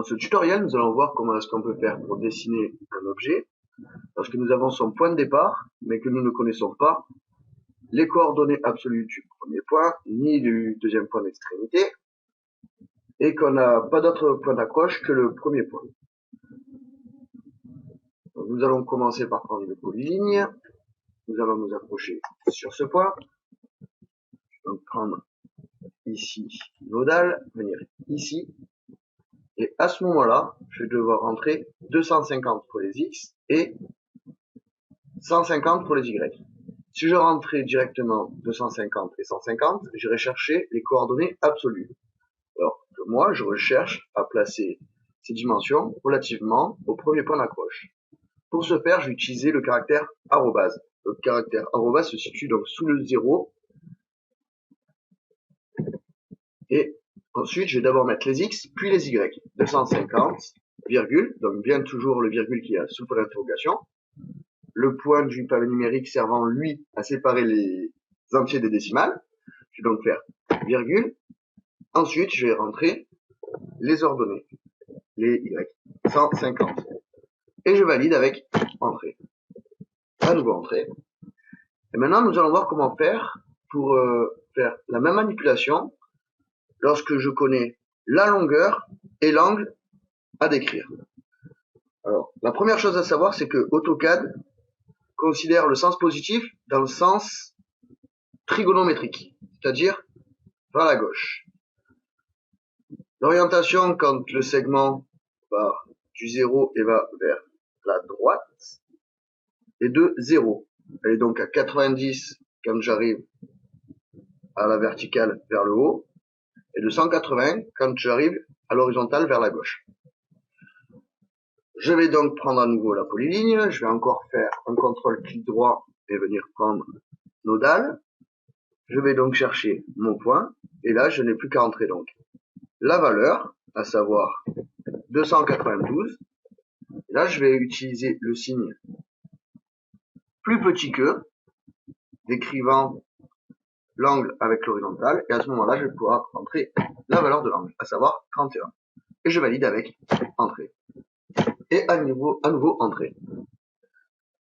Dans ce tutoriel, nous allons voir comment est-ce qu'on peut faire pour dessiner un objet lorsque nous avons son point de départ, mais que nous ne connaissons pas les coordonnées absolues du premier point, ni du deuxième point d'extrémité, et qu'on n'a pas d'autre point d'accroche que le premier point. Donc, nous allons commencer par prendre une polyligne. Nous allons nous approcher sur ce point. Donc prendre ici nodal, venir ici. Et à ce moment-là, je vais devoir rentrer 250 pour les X et 150 pour les Y. Si je rentrais directement 250 et 150, j'irai chercher les coordonnées absolues. Alors que moi, je recherche à placer ces dimensions relativement au premier point d'accroche. Pour ce faire, je vais utiliser le caractère arrobase. Le caractère arrobase se situe donc sous le 0. Et ensuite, je vais d'abord mettre les X, puis les Y. 250, virgule, donc bien toujours le virgule qui est sous point d'interrogation. Le point du pavé numérique servant, lui, à séparer les entiers des décimales. Je vais donc faire virgule. Ensuite, je vais rentrer les ordonnées, les Y. 150. Et je valide avec entrée. À nouveau entrée. Et maintenant, nous allons voir comment faire pour faire la même manipulation lorsque je connais la longueur et l'angle à décrire. Alors, la première chose à savoir, c'est que AutoCAD considère le sens positif dans le sens trigonométrique, c'est-à-dire vers la gauche. L'orientation, quand le segment va du 0 et va vers la droite, est de 0. Elle est donc à 90 quand j'arrive à la verticale vers le haut, et de 180 quand j'arrive à l'horizontale vers la gauche. Je vais donc prendre à nouveau la polyligne, je vais encore faire un contrôle clic droit et venir prendre nodal. Je vais donc chercher mon point, et là je n'ai plus qu'à entrer donc la valeur, à savoir 292. Et là je vais utiliser le signe plus petit que, décrivant l'angle avec l'horizontale, et à ce moment-là je vais pouvoir entrer la valeur de l'angle, à savoir 31. Et je valide avec entrée. Et à nouveau entrée.